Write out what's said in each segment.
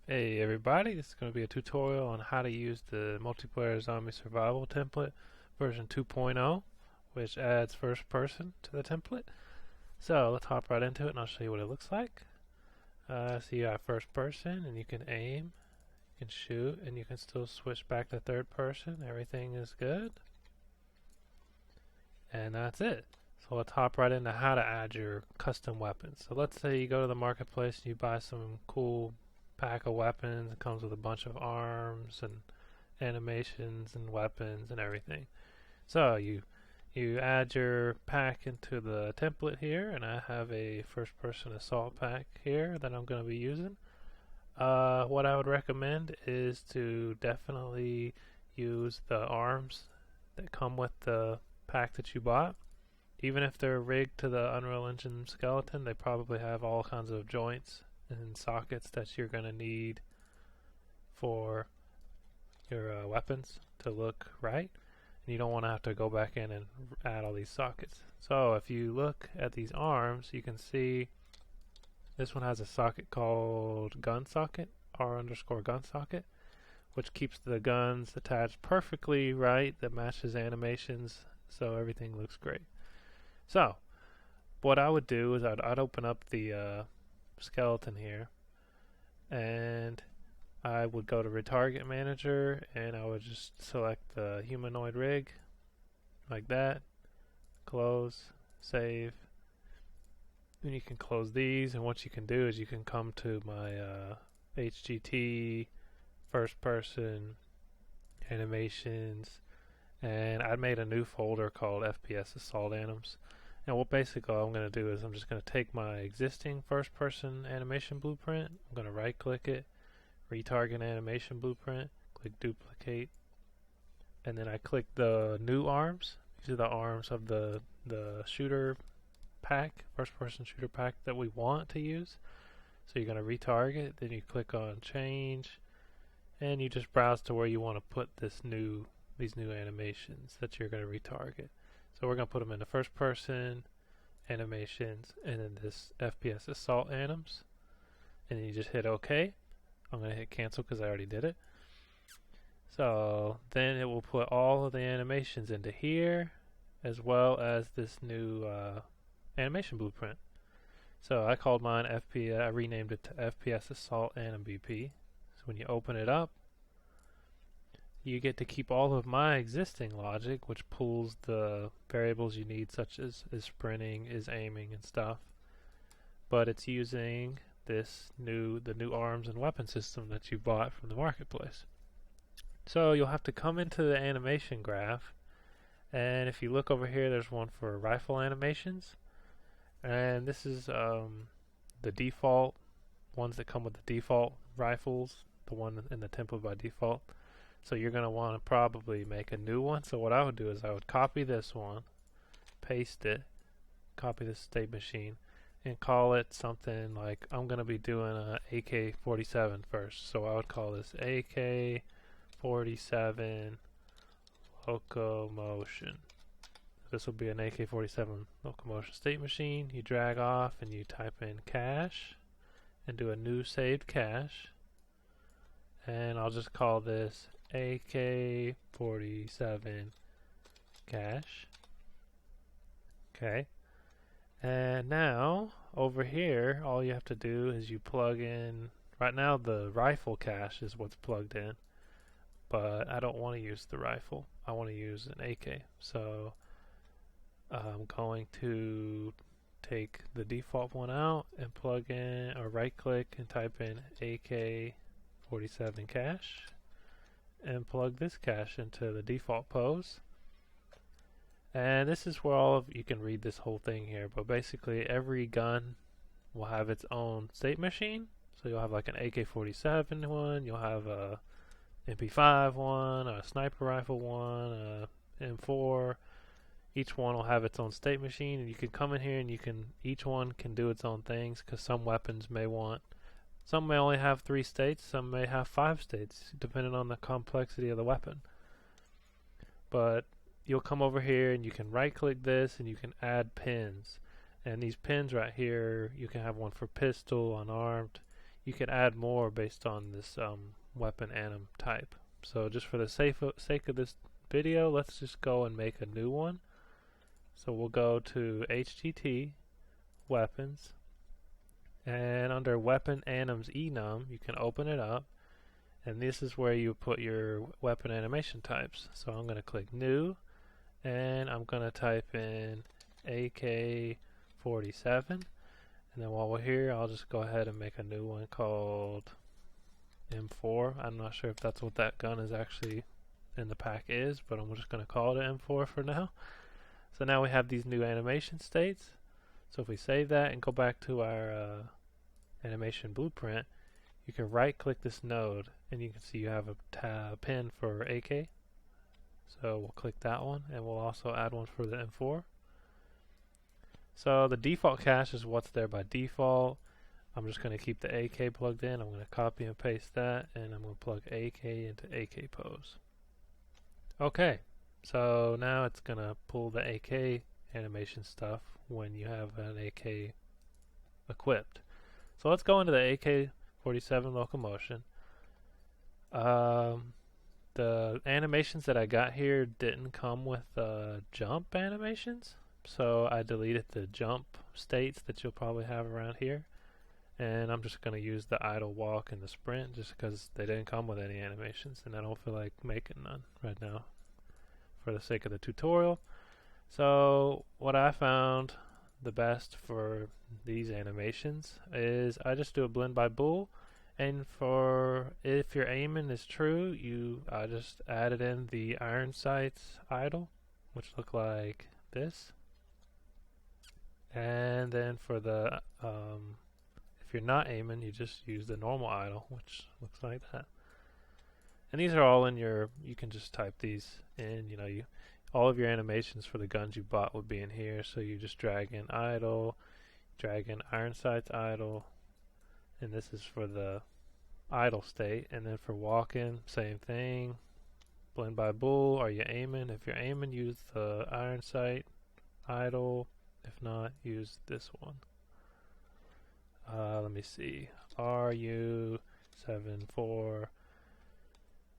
Hey everybody, this is going to be a tutorial on how to use the multiplayer zombie survival template version 2.0, which adds first person to the template. So let's hop right into it and I'll show you what it looks like. So you have first person and you can aim, you can shoot, and you can still switch back to third person. Everything is good. And that's it. So let's hop right into how to add your custom weapons. So let's say you go to the marketplace and you buy some cool pack of weapons. It comes with a bunch of arms and animations and weapons and everything. So you add your pack into the template here, and I have a first person assault pack here that I'm going to be using. What I would recommend is to definitely use the arms that come with the pack that you bought. Even if they're rigged to the Unreal Engine skeleton, they probably have all kinds of joints and sockets that you're going to need for your weapons to look right. And you don't want to have to go back in and add all these sockets. So if you look at these arms, you can see this one has a socket called gun socket, R_gun socket, which keeps the guns attached perfectly right, that matches animations, so everything looks great. So what I would do is I'd open up the skeleton here, and I would go to Retarget Manager, and I would just select the humanoid rig like that, close, save, and you can close these. And what you can do is you can come to my HGT, first person, animations, and I made a new folder called FPS Assault Anims. And what basically all I'm going to do is I'm just going to take my existing first person animation blueprint, I'm going to right click it, retarget animation blueprint, click duplicate, and then I click the new arms. These are the arms of the shooter pack, first person shooter pack that we want to use. So you're going to retarget, then you click on change, and you just browse to where you want to put these new animations that you're going to retarget. So we're going to put them in the first person animations and then this FPS Assault Anims, and then you just hit OK. I'm going to hit cancel because I already did it. So then it will put all of the animations into here, as well as this new animation blueprint. So I called mine FPS, I renamed it to FPS Assault Anim BP. So when you open it up, you get to keep all of my existing logic, which pulls the variables you need, such as is sprinting, is aiming, and stuff. But it's using the new arms and weapon system that you bought from the marketplace. So you'll have to come into the animation graph, and if you look over here, there's one for rifle animations, and this is the default ones that come with the default rifles, the one in the template by default. So you're going to want to probably make a new one. So what I would do is I would copy this one, paste it, copy this state machine, and call it something like, I'm going to be doing a AK-47 first. So I would call this AK-47 locomotion. This will be an AK-47 locomotion state machine. You drag off and you type in cache and do a new saved cache. And I'll just call this AK-47 cache. Okay. And now over here, all you have to do is you plug in. Right now the rifle cache is what's plugged in, but I don't want to use the rifle. I want to use an AK. So I'm going to take the default one out and plug in, or right click and type in AK-47 cache, and plug this cache into the default pose. And this is where you can read this whole thing here, but basically every gun will have its own state machine. So you'll have like an AK-47 one, you'll have a MP5 one, a sniper rifle one, a M4. Each one will have its own state machine, and you can come in here and each one can do its own things, because some weapons some may only have 3 states, some may have 5 states, depending on the complexity of the weapon. But you'll come over here and you can right click this and you can add pins. And these pins right here, you can have one for pistol, unarmed. you can add more based on this weapon anim type. So just for the sake of this video, let's just go and make a new one. So we'll go to HGT, weapons, and under weapon anims enum, you can open it up, and this is where you put your weapon animation types. So I'm going to click new, and I'm going to type in AK-47, and then while we're here, I'll just go ahead and make a new one called M4. I'm not sure if that's what that gun is actually in the pack is, but I'm just going to call it an M4 for now. So now we have these new animation states. So if we save that and go back to our animation blueprint, you can right click this node and you can see you have a pin for AK. So we'll click that one, and we'll also add one for the M4. So the default cache is what's there by default. I'm just going to keep the AK plugged in. I'm going to copy and paste that, and I'm going to plug AK into AK pose. Okay, so now it's going to pull the AK animation stuff when you have an AK equipped. So let's go into the AK-47 locomotion. The animations that I got here didn't come with jump animations, so I deleted the jump states that you'll probably have around here, and I'm just going to use the idle walk and the sprint just because they didn't come with any animations, and I don't feel like making none right now for the sake of the tutorial. So what I found the best for these animations is I just do a blend by bool, and for if your aiming is true, I just added in the iron sights idle, which look like this. And then for the if you're not aiming, you just use the normal idle, which looks like that. And these are all in your, you can just type these in, all of your animations for the guns you bought would be in here. So you just drag in idle, drag in iron sights idle, and this is for the idle state. And then for walking, same thing, blend by bool. Are you aiming? If you're aiming, use the iron sight idle. If not, use this one. Let me see, RU74.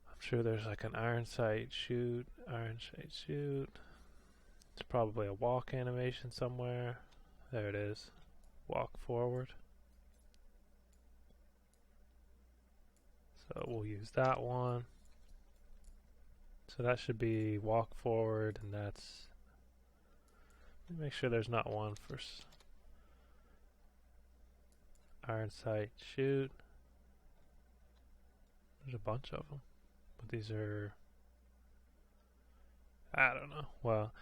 I'm sure there's like an iron sight shoot. It's probably a walk animation somewhere. There it is, walk forward. So we'll use that one. So that should be walk forward, and that's, let me make sure there's not one for iron sight shoot. There's a bunch of them, but these are, I don't know. Well,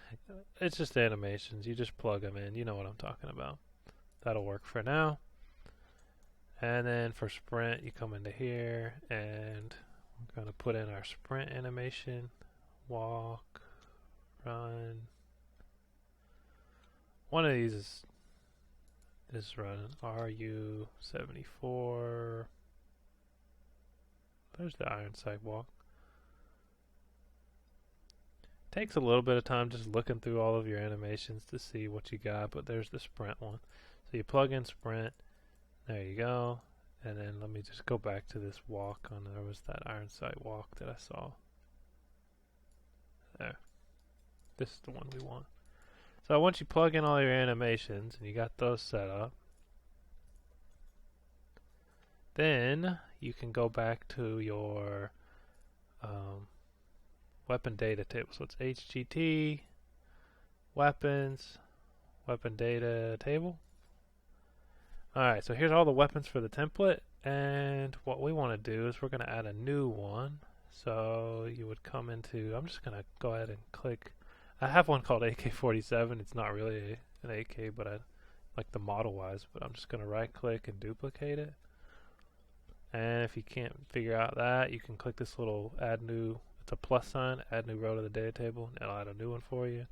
it's just animations. You just plug them in. You know what I'm talking about. That'll work for now. And then for sprint, you come into here, and we're going to put in our sprint animation. Walk, run. One of these is running. RU74. There's the iron sight walk. Takes a little bit of time just looking through all of your animations to see what you got, but there's the sprint one. So you plug in sprint. There you go. And then let me just go back to this walk on, there was that iron sight walk that I saw. There. This is the one we want. So once you plug in all your animations and you got those set up, then you can go back to your weapon data table. So it's HGT, weapons, weapon data table. Alright, so here's all the weapons for the template, and what we want to do is we're going to add a new one. So you would come into, I'm just going to go ahead and click, I have one called AK-47. It's not really an AK, but I like the model wise, but I'm just going to right click and duplicate it. And if you can't figure out that, you can click this little add new, it's a plus sign, add new row to the data table, and it'll add a new one for you.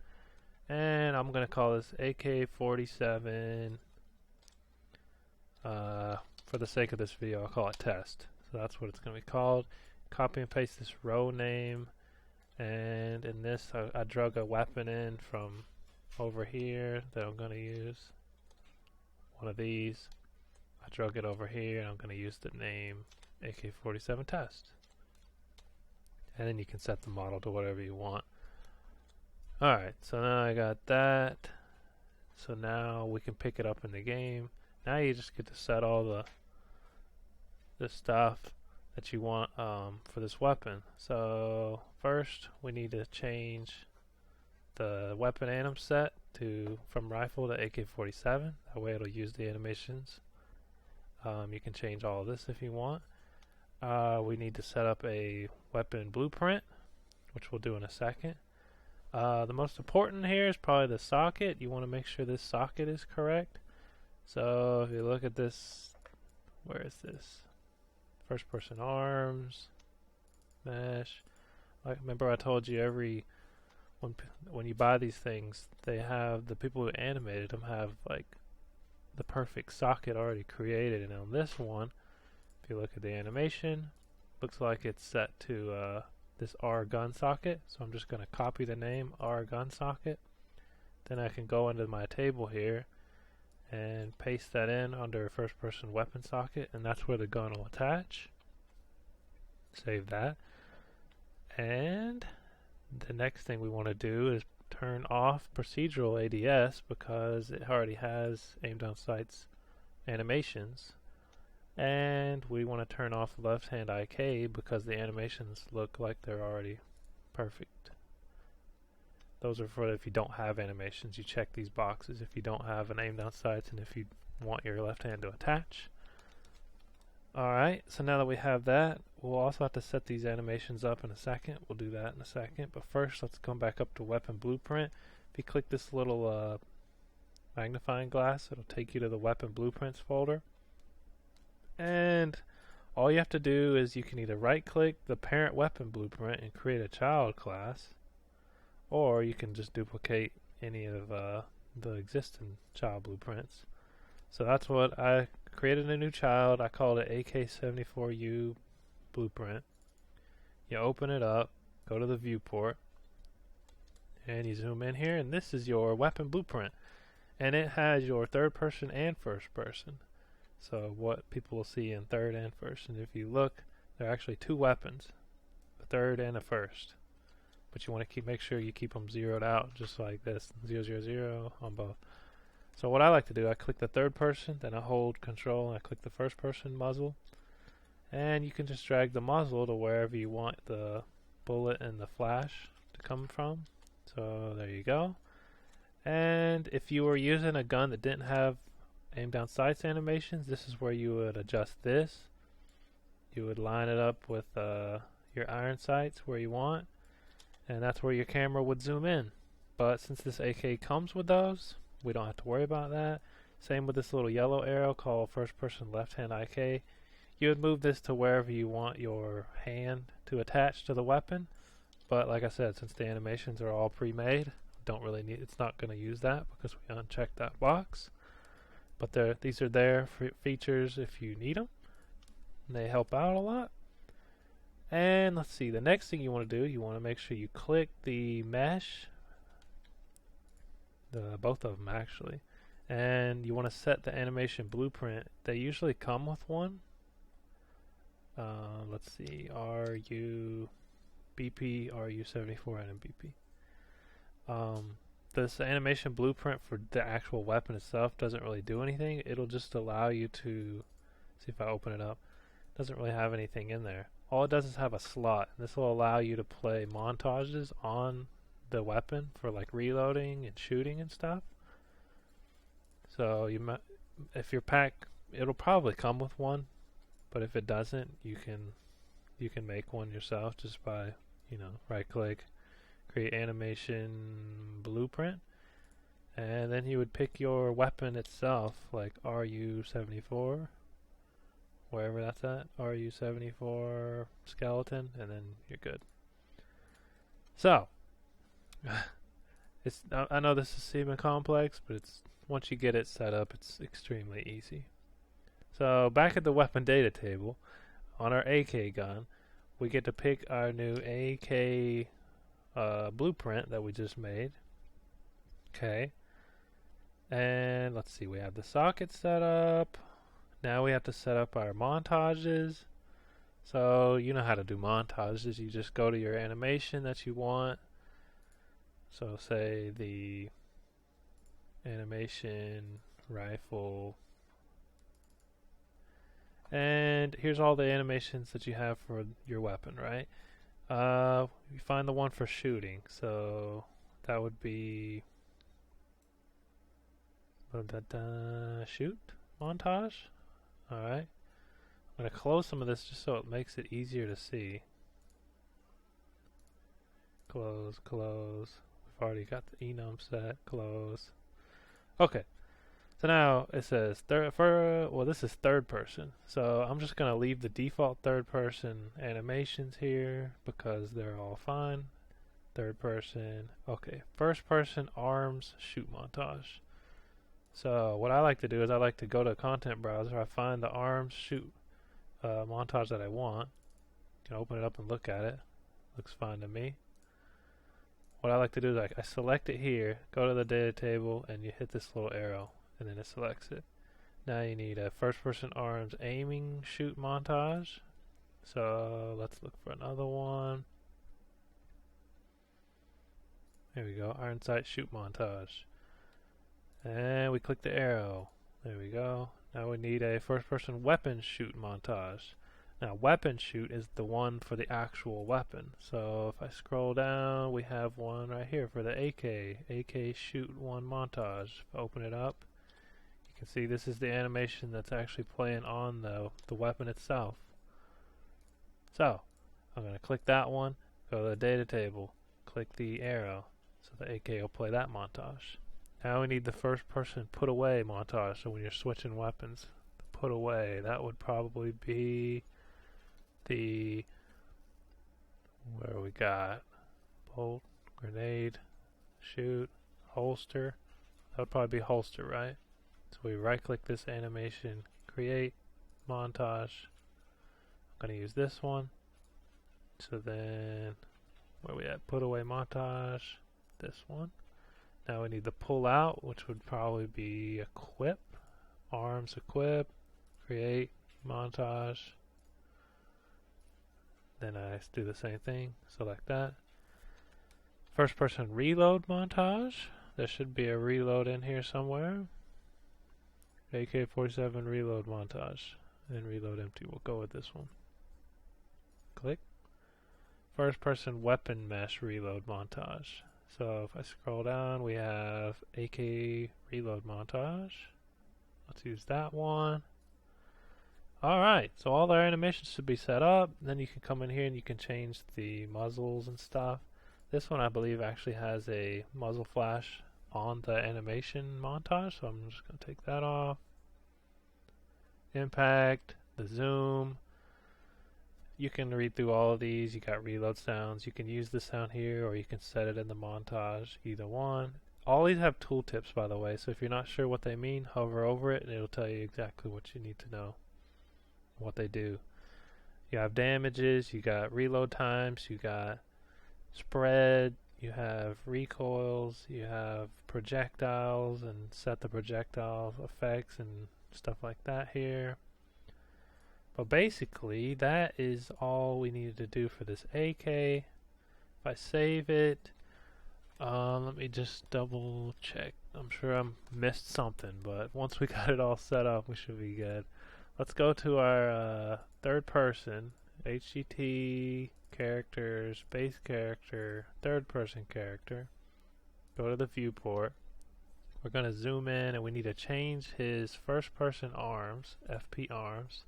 And I'm going to call this AK-47. For the sake of this video, I'll call it test. So that's what it's going to be called. Copy and paste this row name, and in this I drug a weapon in from over here that I'm going to use. One of these. I drug it over here and I'm going to use the name AK-47 test. And then you can set the model to whatever you want. Alright, so now I got that. So now we can pick it up in the game. Now you just get to set all the stuff that you want for this weapon. So first we need to change the weapon anim set from rifle to AK-47. That way it'll use the animations. You can change all of this if you want. We need to set up a weapon blueprint, which we'll do in a second. The most important here is probably the socket. You want to make sure this socket is correct. So if you look at this, where is this? First person arms, mesh. Like, remember I told you when you buy these things, they have, the people who animated them have like the perfect socket already created. And on this one, if you look at the animation, looks like it's set to this R gun socket. So I'm just going to copy the name R gun socket. Then I can go into my table here and paste that in under first person weapon socket, and that's where the gun will attach. Save that. And the next thing we want to do is turn off procedural ADS because it already has aim down sights animations. And we want to turn off left hand IK because the animations look like they're already perfect. Those are for if you don't have animations. You check these boxes if you don't have an aim down sights and if you want your left hand to attach. Alright, so now that we have that, we'll also have to set these animations up in a second. We'll do that in a second. But first, let's come back up to Weapon Blueprint. If you click this little magnifying glass, it'll take you to the Weapon Blueprints folder. And all you have to do is you can either right-click the parent weapon blueprint and create a child class, or you can just duplicate any of the existing child blueprints. So that's what I created, a new child. I called it AK-74U blueprint. You open it up, go to the viewport, and you zoom in here, and this is your weapon blueprint. And it has your third person and first person. So what people will see in third and first. And if you look, there are actually two weapons, a third and a first. But you want to make sure you keep them zeroed out, just like this, 000 on both. So what I like to do, I click the third person, then I hold control and I click the first person muzzle. And you can just drag the muzzle to wherever you want the bullet and the flash to come from. So there you go. And if you were using a gun that didn't have aim down sights animations, this is where you would adjust this. You would line it up with your iron sights where you want, and that's where your camera would zoom in. But since this AK comes with those, we don't have to worry about that. Same with this little yellow arrow called first person left hand IK. You would move this to wherever you want your hand to attach to the weapon. But like I said, since the animations are all pre-made, don't really need, it's not going to use that because we unchecked that box. But these are there for features if you need them. And they help out a lot. And let's see, the next thing you want to do, you want to make sure you click the mesh, both of them actually, and you want to set the animation blueprint. They usually come with one. Let's see, RU BP, RU74, and BP. This animation blueprint for the actual weapon itself doesn't really do anything. It'll just allow you to, see if I open it up, it doesn't really have anything in there. All it does is have a slot. This will allow you to play montages on the weapon for like reloading and shooting and stuff. So if your pack, it'll probably come with one, but if it doesn't, you can make one yourself just by, right click, create animation blueprint, and then you would pick your weapon itself, like RU74, wherever that's at, RU74 skeleton, and then you're good. So I know this is seeming complex, but once you get it set up, it's extremely easy. So back at the weapon data table, on our AK gun, we get to pick our new AK blueprint that we just made. Okay, and let's see, we have the socket set up. Now we have to set up our montages. So you know how to do montages. You just go to your animation that you want. So say the animation rifle. And here's all the animations that you have for your weapon, right? You find the one for shooting. So that would be shoot montage. Alright. I'm going to close some of this just so it makes it easier to see. Close, close. We've already got the enum set. Close. Okay. So now it says this is third person. So I'm just going to leave the default third person animations here because they're all fine. Third person. Okay. First person arms shoot montage. So what I like to do is I like to go to a content browser. I find the arms shoot montage that I want. You can open it up and look at it. Looks fine to me. What I like to do is I select it here, go to the data table, and you hit this little arrow, and then it selects it. Now you need a first person arms aiming shoot montage. So let's look for another one. There we go, iron sight shoot montage. And we click the arrow. There we go. Now we need a first person weapon shoot montage. Now weapon shoot is the one for the actual weapon. So if I scroll down, we have one right here for the AK shoot one montage. If I open it up, you can see this is the animation that's actually playing on the weapon itself. So I'm going to click that one, go to the data table, click the arrow, so the AK will play that montage. Now we need the first person put away montage. So when you're switching weapons, the put away, that would probably be the, where we got bolt, grenade, shoot, holster. That would probably be holster, right? So we right click this animation, create montage. I'm going to use this one. So then where we at? Put away montage, this one. Now we need the pull out, which would probably be equip, arms equip, create, montage. Then I do the same thing, select that. First person reload montage. There should be a reload in here somewhere. AK-47 reload montage. And reload empty, we'll go with this one. Click. First person weapon mesh reload montage. So if I scroll down, we have AK reload montage. Let's use that one. Alright, so all our animations should be set up. Then you can come in here and you can change the muzzles and stuff. This one I believe actually has a muzzle flash on the animation montage, so I'm just going to take that off. Impact, the zoom. You can read through all of these. You got reload sounds. You can use the sound here or you can set it in the montage, either one. All these have tooltips, by the way, so if you're not sure what they mean, hover over it and it'll tell you exactly what you need to know, what they do. You have damages, you got reload times, you got spread, you have recoils, you have projectiles and set the projectile effects and stuff like that here. But basically, that is all we needed to do for this AK. If I save it, let me just double check. I'm sure I missed something, but once we got it all set up, we should be good. Let's go to our third person, HGT, characters, base character, third person character. Go to the viewport. We're going to zoom in and we need to change his first person arms, FP arms,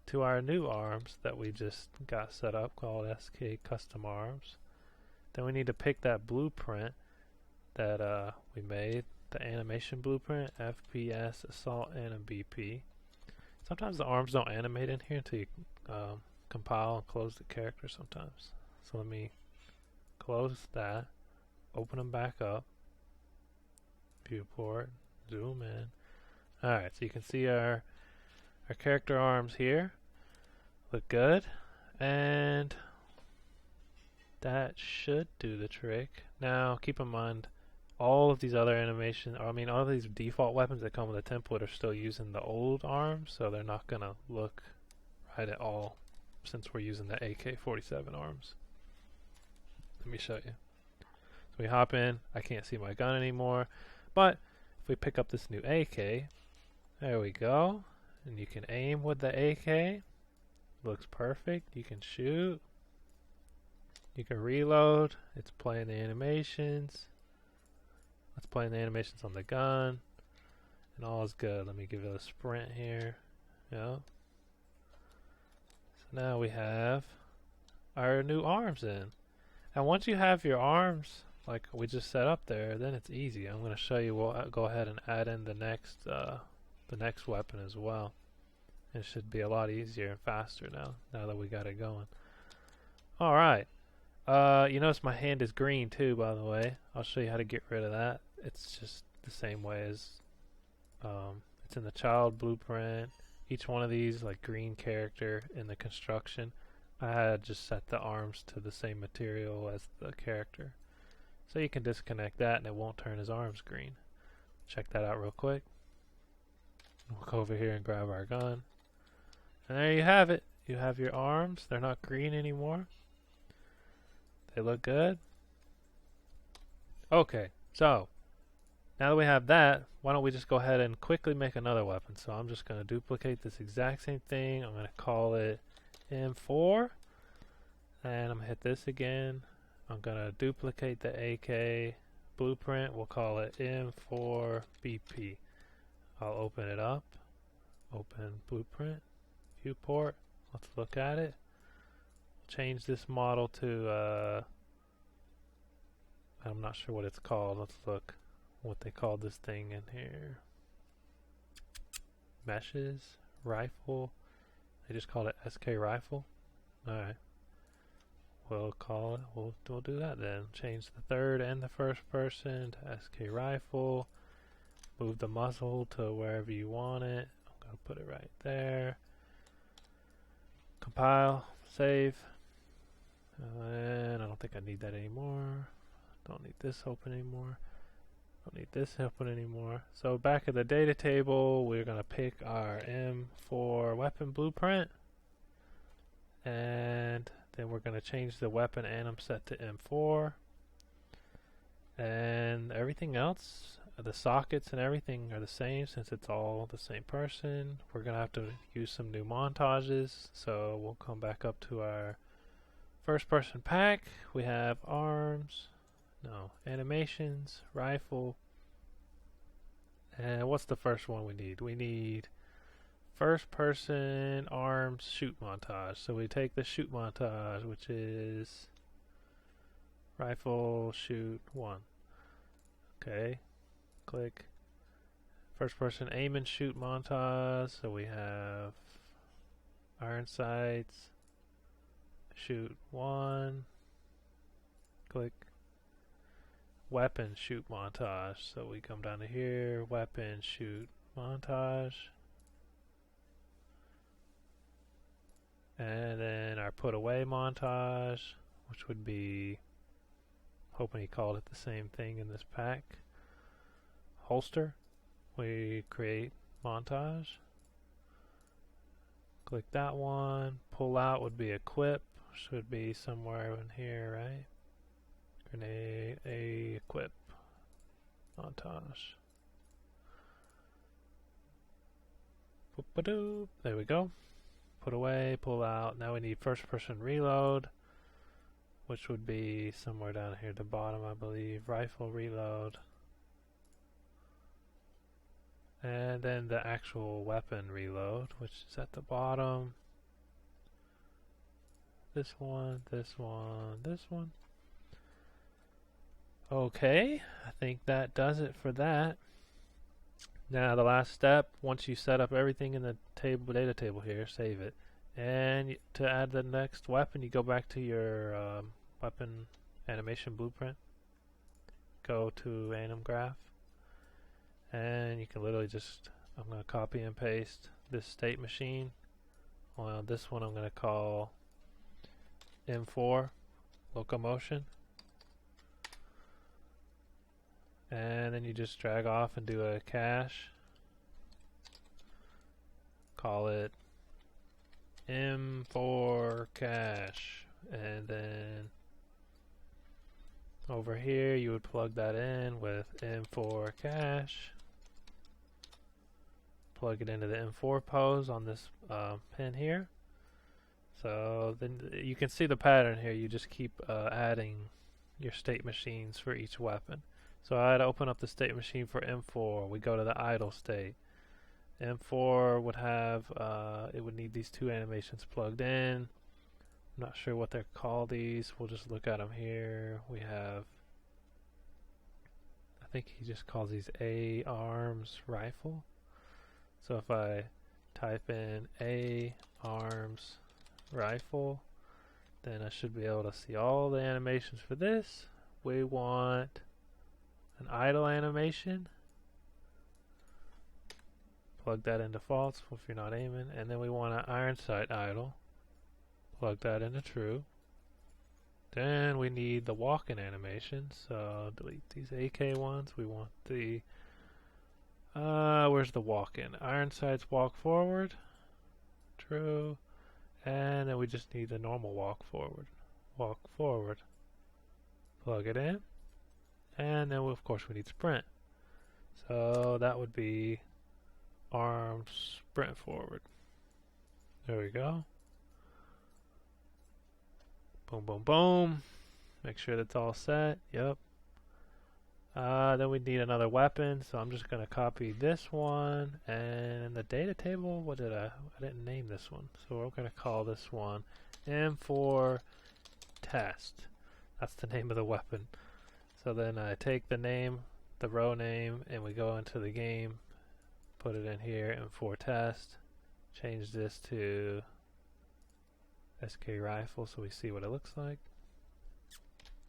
to our new arms that we just got set up called SK Custom Arms. Then we need to pick that blueprint that we made, the animation blueprint, FPS, Assault, and a BP. Sometimes the arms don't animate in here until you compile and close the character sometimes. So let me close that, open them back up, viewport, zoom in. Alright, so you can see our character arms here look good, and that should do the trick. Now keep in mind all of these other animation, or I mean, all of these default weapons that come with a template are still using the old arms, so they're not gonna look right at all since we're using the AK-47 arms. Let me show you. So we hop in. I can't see my gun anymore, but if we pick up this new AK, there we go, and you can aim with the AK. Looks perfect. You can shoot. You can reload. It's playing the animations. It's playing the animations on the gun, and all is good. Let me give it a sprint here. Yeah. So now we have our new arms in. And once you have your arms like we just set up there, then it's easy. I'm going to show you. We'll go ahead and add in the next weapon as well. It should be a lot easier and faster now that we got it going. All right. You notice my hand is green too, by the way. I'll show you how to get rid of that. It's just the same way as it's in the child blueprint. Each one of these, like green character in the construction, I had just set the arms to the same material as the character. So you can disconnect that and it won't turn his arms green. Check that out real quick. We'll go over here and grab our gun. And there you have it. You have your arms. They're not green anymore. They look good. Okay, so now that we have that, why don't we just go ahead and quickly make another weapon. So I'm just going to duplicate this exact same thing. I'm going to call it M4. And I'm going to hit this again. I'm going to duplicate the AK blueprint. We'll call it M4 BP. I'll open it up. Open blueprint. Viewport. Let's look at it. Change this model to I'm not sure what it's called. Let's look what they called this thing in here. Meshes rifle. They just called it SK rifle. Alright. We'll call it, we'll do that then. Change the third and the first person to SK rifle. Move the muzzle to wherever you want it. I'm gonna put it right there. Compile, save. And I don't think I need that anymore. Don't need this open anymore. Don't need this open anymore. So back at the data table, we're going to pick our M4 weapon blueprint. And then we're going to change the weapon anim set to M4. And everything else, the sockets and everything are the same since it's all the same person. We're going to have to use some new montages. So we'll come back up to our first person pack. We have arms, animations, rifle, and what's the first one we need? We need first person arms shoot montage. So we take the shoot montage, which is rifle shoot 1. Okay, click first person aim and shoot montage. So we have iron sights, shoot 1, click weapon shoot montage. So we come down to here, weapon shoot montage, and then our put away montage, which would be, hoping he called it the same thing in this pack, holster. We create montage, click that one. Pull out would be equip, should be somewhere in here, right? Grenade, equip, montage. Boop-a-doop. There we go. Put away, pull out. Now we need first person reload, which would be somewhere down here at the bottom, I believe. Rifle reload. And then the actual weapon reload, which is at the bottom. This one, this one, this one. Okay, I think that does it for that. Now the last step, once you set up everything in the data table here, save it. And to add the next weapon, you go back to your weapon animation blueprint. Go to anim graph. And you can literally just, I'm going to copy and paste this state machine. Well, this one I'm going to call M4 locomotion. and then you just drag off and do a cache. Call it M4 cache, and then over here you would plug that in with M4 cache. Plug it into the M4 pose on this pin here. So then you can see the pattern here. You just keep adding your state machines for each weapon. So I'd open up the state machine for M4. We go to the idle state. M4 would have, it would need these two animations plugged in. I'm not sure what they're called, these. We'll just look at them here. We have, I think he just calls these A arms rifle. So if I type in A arms rifle, then I should be able to see all the animations for this. We want an idle animation. Plug that into false if you're not aiming, and then we want an iron sight idle. Plug that into true. Then we need the walk-in animation, so delete these AK ones. We want the where's the walk-in? Iron sights walk forward. True. And then we just need the normal walk forward. Walk forward. Plug it in. And then of course we need sprint. So that would be arms sprint forward. There we go. Boom, boom, boom. Make sure that's all set. Yep. Then we need another weapon, so I'm just going to copy this one, and in the data table, what did I didn't name this one, so we're going to call this one M4 test. That's the name of the weapon. So then I take the name, the row name, and we go into the game, put it in here, M4 test, change this to SK rifle so we see what it looks like.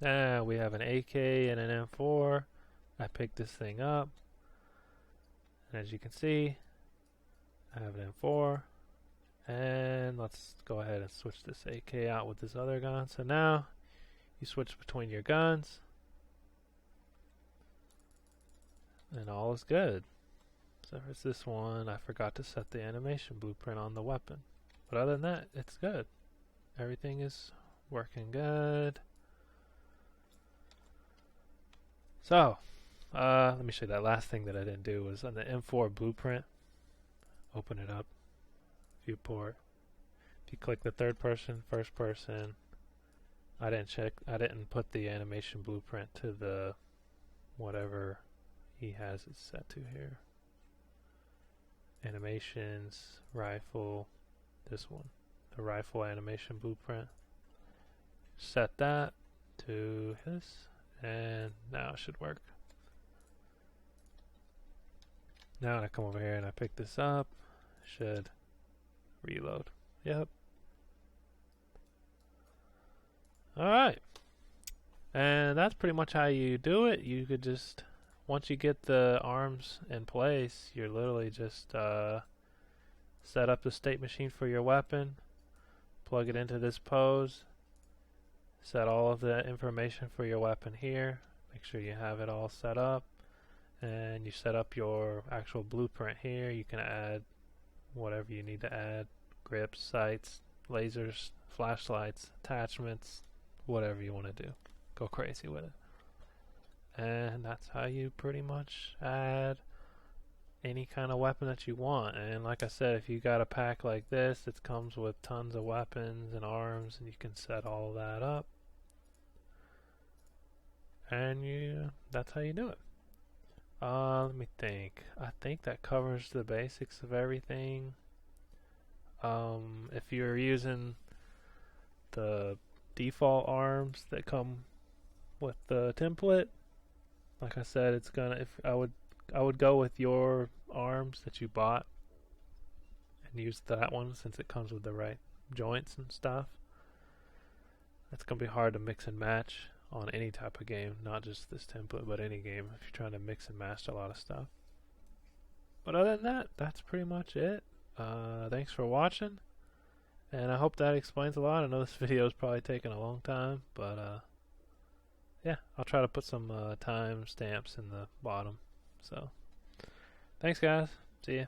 Now we have an AK and an M4. I picked this thing up, and as you can see, I have an M4, and let's go ahead and switch this AK out with this other gun. So now you switch between your guns, and all is good. So it's this one. I forgot to set the animation blueprint on the weapon, but other than that, it's good. Everything is working good. So, let me show you that last thing that I didn't do was on the M4 blueprint. Open it up, viewport. If you click the third person, first person, I didn't put the animation blueprint to the whatever he has it set to here. Animations, rifle, this one, the rifle animation blueprint. Set that to his. And now it should work. Now when I come over here and I pick this up, should reload. Yep. Alright. And that's pretty much how you do it. You could just, once you get the arms in place, you're literally just set up the state machine for your weapon, plug it into this pose, set all of the information for your weapon here. Make sure you have it all set up. And you set up your actual blueprint here. You can add whatever you need to add. Grips, sights, lasers, flashlights, attachments, whatever you want to do. Go crazy with it. And that's how you pretty much add any kind of weapon that you want. And like I said, if you got a pack like this, it comes with tons of weapons and arms, and you can set all that up. And that's how you do it. Let me think. I think that covers the basics of everything. If you're using the default arms that come with the template, like I said, it's gonna. If I would go with your arms that you bought and use that one since it comes with the right joints and stuff. It's gonna be hard to mix and match on any type of game, not just this template, but any game if you're trying to mix and match a lot of stuff. But other than that, that's pretty much it. Thanks for watching, and I hope that explains a lot. I know this video is probably taking a long time, but yeah, I'll try to put some time stamps in the bottom. So, thanks guys. See ya.